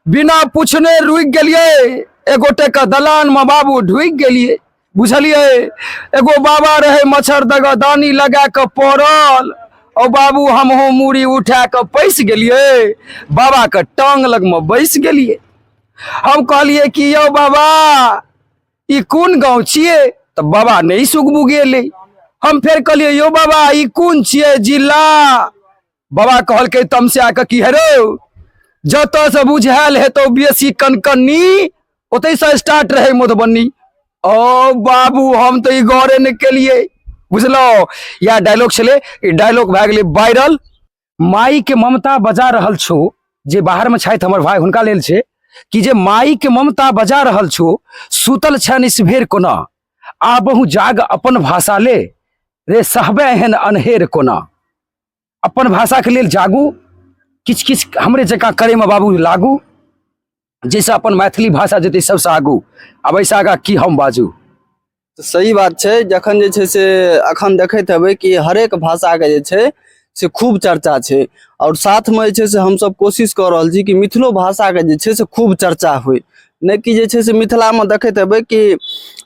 बिना पूछने रुक गलिए। एगोटे का दलान में बाबू ढुक गलिए, बुझलिए। एगो बाबा रहे मच्छरदगा दानी लगा के पड़ल, और बाबू हम हो मूड़ी उठा के पैस गेलिए, बाबा के टांग लग में बैस गेलिए। हम कहलिए कि यौ बाबा ई कोन गाँव छिए, तो बाबा नहीं सुगबू गेले। हम फिर कहलिए यौ बाबा ई कोन छिए जिला, बाबा कहलकै तमसा के कि हेरो जत से बुझायल हेतौ बेसी कनकनी ओतै से स्टार्ट रहे मधुबनी। ओ बाबू हम तो ई गौरे ने केलिए, बुझलो। या डायलॉग छले, ई डायलॉग भए गेलै वायरल। माई के ममता बजा रहल छो, जे बाहर में छथि हमर भाई हुनका लेल छै कि जे माई के ममता बजा रहल छो, सुतल छन इसभेर कोना, आबहु जाग अपन भाषा ले, रे सहबे एहन अनहेर कोना। अपन भाषा के लेल जागू, किछ किछ हमरे जकाँ करे में बाबू लागू, जैसे अपन मैथिली भाषा जेतै सबसे आगू। अब ऐसा आगा की हम बाजू। तो सही बात है। जखन जे छै से अखन देखैत हेबै कि हरेक भाषा के जे छै से खूब चर्चा छै, और साथ में जे छै से हम सब कोशिश कर रहल छी कि मिथिलो भाषा के जे छै से खूब चर्चा होय। नहीं कि जे छै से मिथिला में देखैत हेबै कि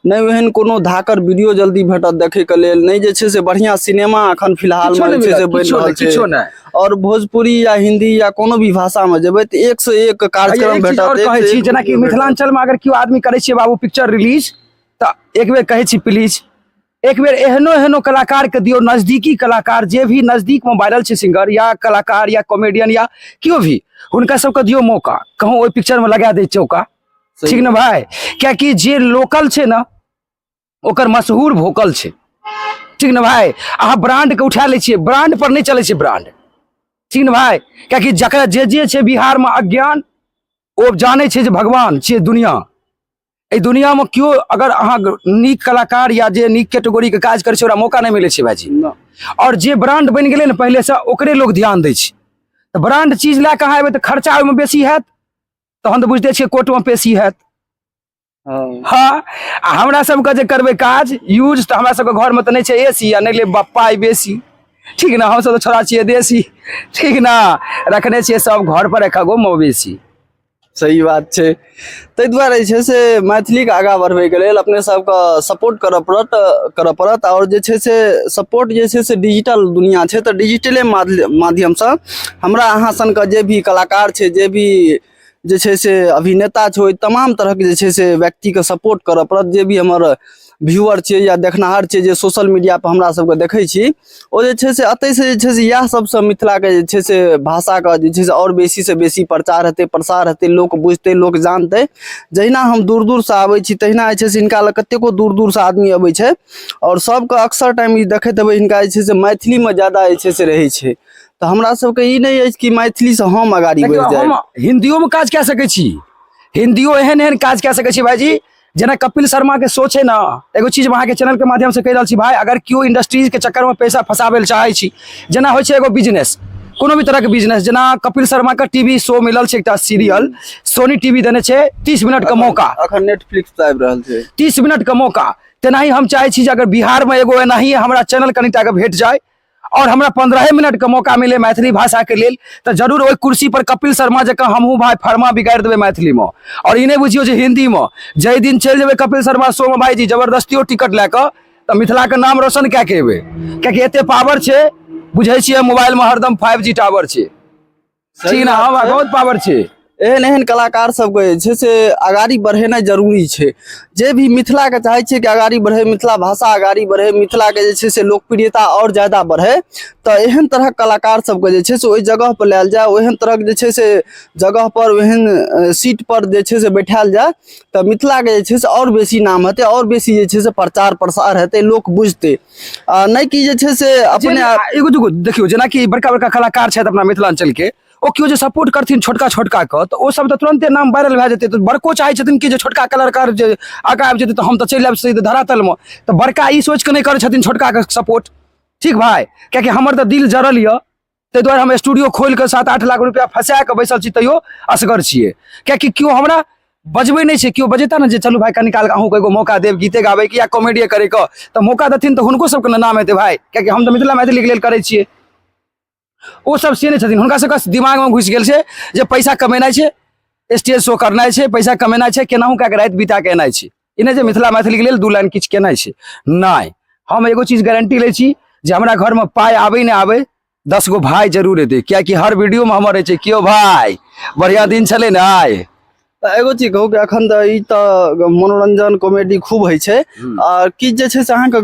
नहीं एहन कोनो धाकर वीडियो जल्दी भेटत देखे के लेल, नहीं जे छै से बढ़िया सिनेमा अखन फिलहाल में जे छै से बनि रहल छै। और भोजपुरी या हिंदी या कोनो भी भाषा में जेबै तो एक से एक कार्यक्रम भेटत। जेना कि मिथिलांचल में अगर क्यों आदमी करे छे बाबू पिक्चर रिलीज, तो एक बेर कहे छी प्लीज एक बेर एहनो एहनो कलाकार के दियो, नजदीकी कलाकार जे भी नजदीक में वायरल छे, सिंगर या कलाकार या कॉमेडियन या क्यों भी, हुनका सबके दियो मौका, कहूँ ओई पिक्चर में लगा दे चौका। ठीक ना भाई, क्या कि जे लोकल छे ना ओकर मशहूर भोकल छे। ठीक ना भाई, अहाँ ब्रांड के उठा ले छिए, ब्रांड पर नहीं चले छे ब्रांड। ठीक ना भाई, क्या कि जकरा जे छे बिहार में अज्ञान, ओ जाने छे जे भगवान छे दुनिया। ए दुनिया में क्यों अगर अहाँ नीक कलाकार या जे नीक कैटेगरी के काज करे छे ओकरा मौका नहीं मिले छे भाजी। और जे ब्रांड बन गेले ना पहले से ओकरे लोग ध्यान दे छे। तो ब्रांड चीज ला के अहाँ एबे तो खर्चा ओमे बेसी हैत, तहन तो बुझते छे कोर्ट में पेशी हैत। हाँ, हमरा सबके जे करबे काज यूज, तो हमरा सबके घर में तो नहीं छे एसी, या नहीं ले पाई बेसी। ठीक ना, हम सब तो छोड़ा छिए देसी। ठीक ना, रखने छे सब घर पर एकागो मवेशी। सही बात है। ताहि दुआरे छै से मैथिली के आगा बढ़बे के लेल अपने सबके सपोर्ट करऽ पड़त। और जे छै से सपोर्ट जे छै से डिजिटल दुनिया छै, तो डिजिटले माध्यम से हमरा अहाँ सन के जे भी कलाकार छै, जे भी जे छै से अभिनेता छै, ओइ तमाम तरह के जे छै से व्यक्ति के सपोर्ट करऽ पड़त। जे भी हमर व्यूअर छै या देखनाहार छै, जे सोशल मीडिया पर हमरा सबके देखै छी, ओ जे छै से अतै से जे छै से इएह सबसे मिथिला के जे छै से भाषा का जे छै से और बेसी से बेसी प्रचार हेतै, प्रसार हेतै, लोक बुझतै, लोक जानतै। जहिना हम दूर दूर से आबै छी, तहिना जे छै से हिनका लग कतेको दूर दूर से आदमी अबै छै, और सबके अक्सर टाइम ई देखैत हेबै हिनका जे छै से मैथिली में ज्यादा जे छै से रहै छै। तो हमरा सबके ई नहीं अछि कि मैथिली से हम आगाड़ी बढ़ि जाए। हम हिंदियो में काज कए सकै छी, हिंदियो एहन एहन काज कए सकै छी भाईजी। जेना कपिल शर्मा के सोच है ना, एगो चीज वहाँ के चैनल के माध्यम से कह रहा छी भाई, अगर क्यों इंडस्ट्रीज के चक्कर में पैसा फंसाबे ले चाहे छी, जेना होय छे एगो बिजनेस, कोनो भी तरह के बिजनेस, जेना कपिल शर्मा का टीवी शो मिलल छे, एकटा सीरियल सोनी टीवी देने छे 30 मिनट का मौका, अखन नेटफ्लिक्स पे आबि रहल छे 30 मिनट का मौका। तेनाही हम चाहे छी अगर बिहार में एगो एनाही हमरा चैनल कनिटा के भेट जाए, और हमरा 15 मिनट का मौका मिले मैथिली भाषा के लेल, तो जरूर ओई कुर्सी पर कपिल शर्मा जका हमहू भाई फरमा बिगाड़ देवे मैथिली में। और इन्हें बुझियो जे हिंदी में जय दिन चल जेबे कपिल शर्मा शो में भाईजी, जबरदस्तियों टिकट लेकर, तो मिथिला के नाम रोशन क्या के एबे, क्या एते पावर छे, बुझे छिए मोबाइल में हरदम 5G टावर छे। ठीक ना, हाँ बहुत पावर छे। एहन एहन कलाकार सबके जे छै से आगाड़ी बढ़ेनाइ जरूरी छै। जे भी मिथिला के चाहे छै कि आगाड़ी बढ़े, मिथिला भाषा आगाड़ी बढ़े, मिथिला के जे छै से लोकप्रियता और ज्यादा बढ़े, तो एहन तरह कलाकार सबके जे छै से ओहि जगह पर लायल जाए, ओहन तरह के जे छै से जगह पर, ओहन सीट पर जे छै से बैठायल जाए, तो मिथिला के जे छै से और बेसी नाम हेतै, और बेसी जे छै से प्रचार प्रसार हेतै, लोक बुझतै। नहीं कि जे छै से अपने एगो दुगो देखियो, जेना कि बड़का बड़का कलाकार छथि अपना मिथिलांचल के, ओ क्यों जो सपोर्ट करथिन छोटका छोटका के, तो ओ सब तो तुरंते नाम वायरल भए जेतै। तो बड़को चाहे छथिन कि जे छोटका कलाकार जे आगा आबि जेतै, तो हम तो चलि आबि सीधे धरातल में, तो बड़का ई सोच के नहीं करै छथिन छोटका के सपोर्ट। ठीक भाई, क्या कि हमर तो दिल जरल ये, ताहि दुआरे हम स्टूडियो खोल के 7-8 लाख रुपया फंसा के बैसल छी, तैयो असगर छिए। क्या कि क्यों हमरा बजबे नहीं छे, क्यों बजेता ना जे चलू भाई कनी काल अहूँ को एगो मौका देव गीते गावे के या कॉमेडी करे के, तो मौका देथिन तो हुनको सबके नाम हेतै भाई। क्या कि हम तो मिथिला मैथिली के लेल करै छिए, ओ सब से नहीं छथिन, हुनका सबके दिमाग में घुस गेल छे जे पैसा कमेनाइ छे, स्टेज शो करनाइ छै, पैसा कमेनाइ छै, केनाहू कए के राति बिता के एनाइ छै। ई नहि जे मिथिला मैथिली के लेल 2 लाइन किछु केनाइ छै, नहि। हम एगो चीज गारंटी लै छी जे हमरा घर में पाइ आबै नहि आबै, 10 गो भाई जरूर एतै, कियाकि हर वीडियो में हमर रहै छै कियो भाई बढ़िया दिन छलै ने आइ। तऽ एगो चीज कहू कि एखन तऽ ई तऽ मनोरंजन कॉमेडी खूब होइ छै, आ किछु जे छै से अहाँके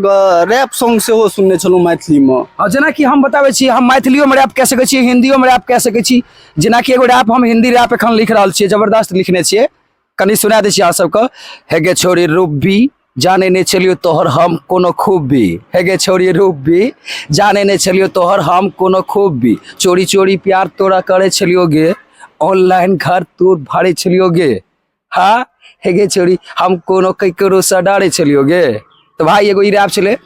रैप सॉन्ग सेहो सुनने छलहुँ मैथिलीमे। और जेनाकि हम बताबै छी, हम मैथिलियो में रैप कए सकै छी, हिंदियो में रैप कए सकै छी। जेनाकि एगो रैप हम हिंदी रैप एखन लिख रहल छियै, जबरदस्त लिखने छियै, कनि सुना दै छी अहाँ सबके। हे गे छोरी रूबी जाने नहीं चलियो तोहर हम कोनो खूबी, हे गे छोरी रूबी जाने नहीं चलियो तोहर हम कोनो खूबी, चोरी चोरी प्यार तोरा करे छलियो गे, ऑनलाइन घर तू भाड़े छलियो गे, हाँ हे गे छोरी हम कोनो ककरो से डारे छलियो गे। तो भाई एगो ई रैप छलै,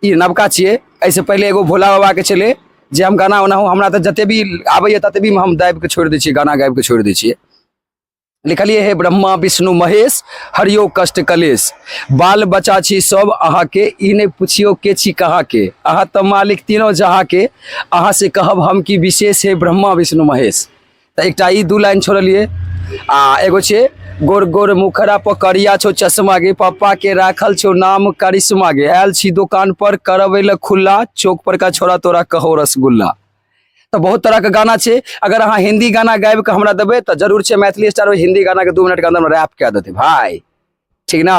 ई नवका छियै। ऐसे पहले एगो भोला बाबा के छलै, जे हम गाना उना हमरा तऽ जते भी आबैए तते भी हम दाबि के छोड़ि दै छियै, गाना गाबि के छोड़ि दै छियै। लिखलिए हे ब्रह्मा विष्णु महेश हरियो कष्ट कलेश, बाल बच्चा छी सब अहाँ के, ई नहीं पूछियो के छी कहाँ के, अहाँ तो मालिक तीनों जहाँ के, अहाँ से कहब हम की विशेष है ब्रह्मा विष्णु महेश। तो एकटा ई 2 लाइन छोड़लिए। आ एगो छै गोर गोर मुखरा पकड़िया छो चश्मा गे, पापा के राखल छो नाम करिश्मा गे, आयल छी दुकान पर करबै ल खुला, चौक पर का छोरा तोरा कहो रसगुल्ला। तो बहुत तरह के गाना छै, अगर अहाँ हिंदी गाना गाबि के हमरा देबै तऽ जरूर छै मैथिली स्टार हिंदी गाना के 2 मिनट के अंदर में रैप कए देतै भाई, ठीक ना।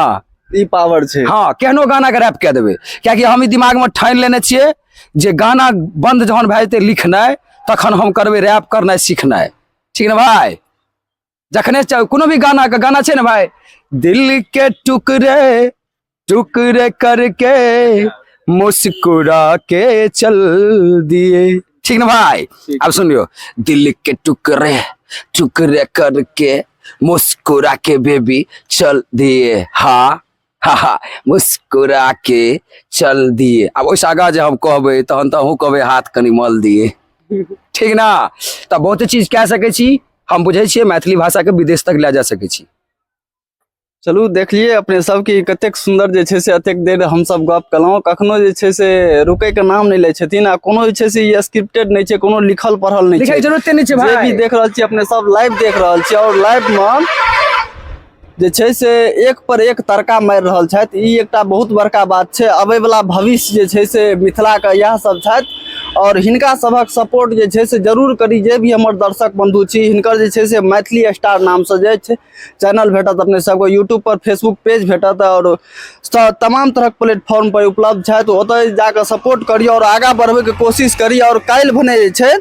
ई पावर छै। हाँ, केहनो गाना के रैप कए देबै, कियाकि हम ई दिमाग में ठानि लेने छियै जे गाना बंद जहन भए जेतै लिखनाइ, तखन हम करबै रैप करनाइ सिखनाइ, ठीक ना भाई। जखने कोनो भी गाना के गाना छै ने भाई, दिल के टुकड़े टुकड़े करके मुस्कुरा के चल दिए, ठीक ना भाई। अब सुन लियो, दिल के टुकड़े टुकड़े करके मुस्कुरा के बेबी चल दिए, हाँ हा हा मुस्कुरा के चल दिए। अब ओइसे आगा जे हम कहबै तहन तऽ अहूँ कहबै हाथ कनि मल दिए, ठीक ना। तऽ बहुते चीज कए सकै छी, हम बुझै छियै मैथिली भाषा के विदेश तक ले जा सकै छी। चलू देखलिए अपने सब की कतेक सुंदर जे छै से अतेक देर हम सब गप केलहुँ, कखनो जे छै से रुकै के नाम नहीं लै छथिन, आ कोनो जे छै से ई स्क्रिप्टेड नहीं छै, कोनो लिखल पढ़ल नहीं लिखै छै, के जरूरते नहीं छै जे भाई। भी देख रहल छी अपने सब लाइव देख रहल छी, और लाइव में जे छै से एक पर एक तड़का मारि रहल छथि। ई एकटा बहुत बड़का बात छै, अबै वाला भविष्य जे छै से मिथिला के इएह सब छथि, और हिनका सभक सपोर्ट जे छै से जरूर करी। जे भी हमर दर्शक बंधु छी, हिनकर जे छै से मैथिली स्टार नाम से जे छै चैनल भेटत अपने सबको, यूट्यूब पर फेसबुक पेज भेटत, और तमाम तरह प्लेटफॉर्म पर उपलब्ध छथि। ओतय जाकर सपोर्ट करी और आगाँ बढ़बै के कोशिश करी। और काल्हि भने जे छै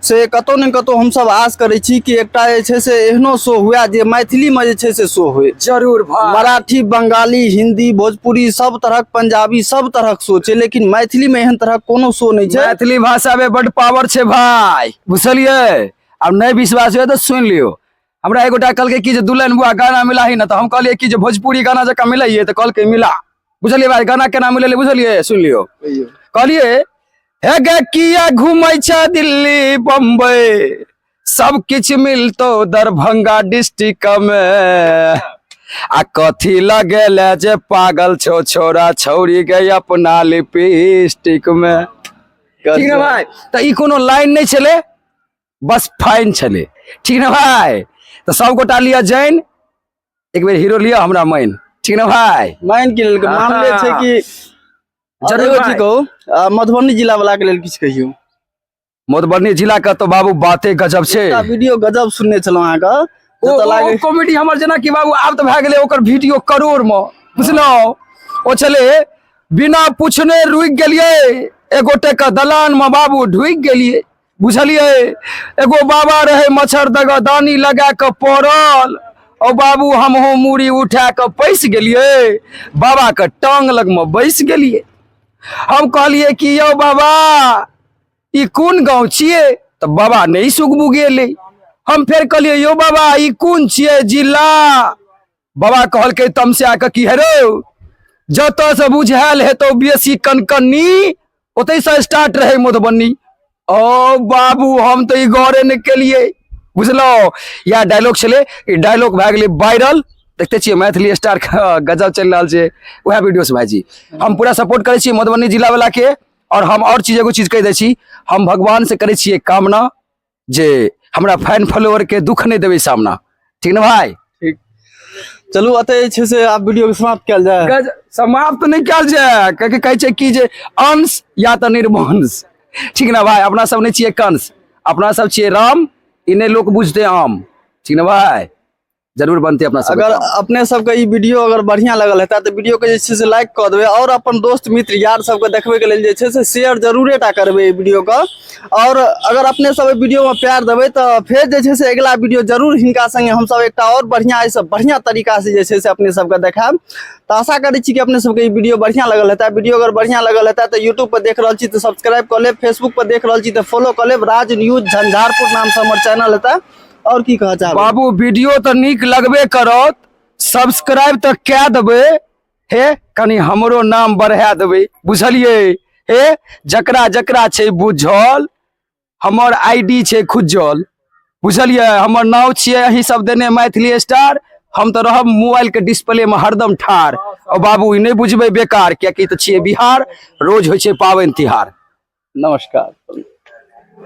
से कतौ ने कतौ हम सब आस करै छी कि एकटा जे छै से एहनो शो हुए जे मैथिली में जे छै से शो हुए। जरूर भाई, मराठी, बंगाली, हिंदी, भोजपुरी सब तरहक, पंजाबी सब तरहक शो छै, लेकिन मैथिली में एहन तरहक कोनो शो नहीं छै। मैथिली भाषा में बड़ पावर छै भाई, बुझलिए। अब नहीं विश्वास हुए तो सुन लियो। हमरा एगोटा कहलकै कि जे दुल्हन बुआ गाना मिलाही ना, तो हम कहलिए कि जे भोजपुरी गाना जका मिलाइए, तो कहलकै मिला। बुझलिए भाई, गाना केना मिलेले बुझलिए, सुन लियो। कहलिए हे गे किया घूमै छ दिल्ली बम्बई, सब किछ मिलतो दरभंगा डिस्ट्रिक्ट में, आ कथी लगेले जे पागल छो छोरा छौरी गई अपना लिपस्टिक में, ठीक है भाई। तो ई कोनो लाइन नहीं छले, बस फाइन छले, ठीक है भाई। तो सब गोटा लिया जैन, एक बेर हीरो लिया हमरा मैन, ठीक है भाई। माइन के लेल मानले छै कि जरूर जी कहू, मधुबनी जिला वाला के लेल किछु कहियो। मधुबनी जिला का तो बाबू बाते गजब छै। एकटा वीडियो गजब सुनने छलहुँ अहाँके, ओ कॉमेडी हमर जेना कि बाबू आब तऽ भए गेलै ओकर वीडियो करोड़ में, बुझलहुँ। ओ छले बिना पूछने रुक गेलिए, एगोटे के दलान में बाबू ढुक गेलिए, बुझलिए। एगो बाबा रहे मच्छरदगा दानी लगा के पड़ल, ओ बाबू हमहू मूड़ी उठा के पैस गेलिए, बाबा के टांग लग में बैस गेलिए। हम कहलिए कि यौ बाबा ई कोन गाँव छियै, तो बाबा नहीं सुगबू गेले। हम फेर कहलिए यौ बाबा ई कोन छियै जिला, बाबा कहलकै तमसा के कि हेरो जतऽ से बुझायल हेतौ बेसी कनकन्नी, ओतै से स्टार्ट रहे मधुबनी। ओ बाबू हम तो ई गौरे नहीं केलिए, बुझलौ। या डायलॉग छले, ई डायलॉग भए गेलै वायरल। देखते छियै मैथिली स्टार गजब चल रहा है, वह वीडियो से भाईजी हम पूरा सपोर्ट करे छियै मधुबनी जिला वाला के। और हम और चीज एगो चीज कह दै छी, हम भगवान से करे छियै कामना जे हमरा फैन फॉलोअर के दुख नहीं देवे सामना, ठीक ना भाई? ठीक, चलू अतः जे छै से आब वीडियो के समाप्त कयल जाय। समाप्त नहीं कल जाए, कहे छै कि जे अंश या तो निर्वंश, ठीक ना भाई? अपना सब नहीं छिए कंस, अपना सब छिए राम, इन्हें लोग बुझते आम, ठीक ना भाई? जरूर बनते अपना सब। अगर अपने सबके ई वीडियो अगर बढ़िया लगल हेता तो वीडियो के जे छै से लाइक कऽ देबै और अपन दोस्त मित्र यार सबके देखबै के लेल जे छै से शेयर जरूरे टा करबै ई वीडियो के। और अगर अपने सब वीडियो में प्यार देबै तो फिर जे छै से अगला वीडियो जरूर हिनका संगे हम सब एकटा और बढ़िया ऐसे बढ़िया तरीका से जे छै से अपने सबके देखाएब। तो आशा करै छी कि अपने सबके ई वीडियो बढ़िया लगल हेता। वीडियो अगर बढ़िया लगल हेता तो यूट्यूब पर देख रहल छी तो सब्सक्राइब कर लेब, फेसबुक पर देख रहल छी तो फॉलो कर लेब। राज न्यूज झंझारपुर नाम से हमर चैनल हेता। और की कह चाहब बाबू वीडियो तो निक लगबे करत, सब्सक्राइब तो क्या देबे हे, कनी हमरो नाम बढ़ा देबे, बुझलिए हे? जकरा जकरा छै बुझल, हमर आईडी छै खुजल, बुझलिए? हमर नाम छिए अहीं सब देने मैथिली स्टार, हम तो रहब मोबाइल के डिस्प्ले में हरदम ठार। और बाबू ई नहीं बुझबे बेकार, कियाकि तो छिए बिहार, रोज होइ छै पाबनि तिहार। नमस्कार।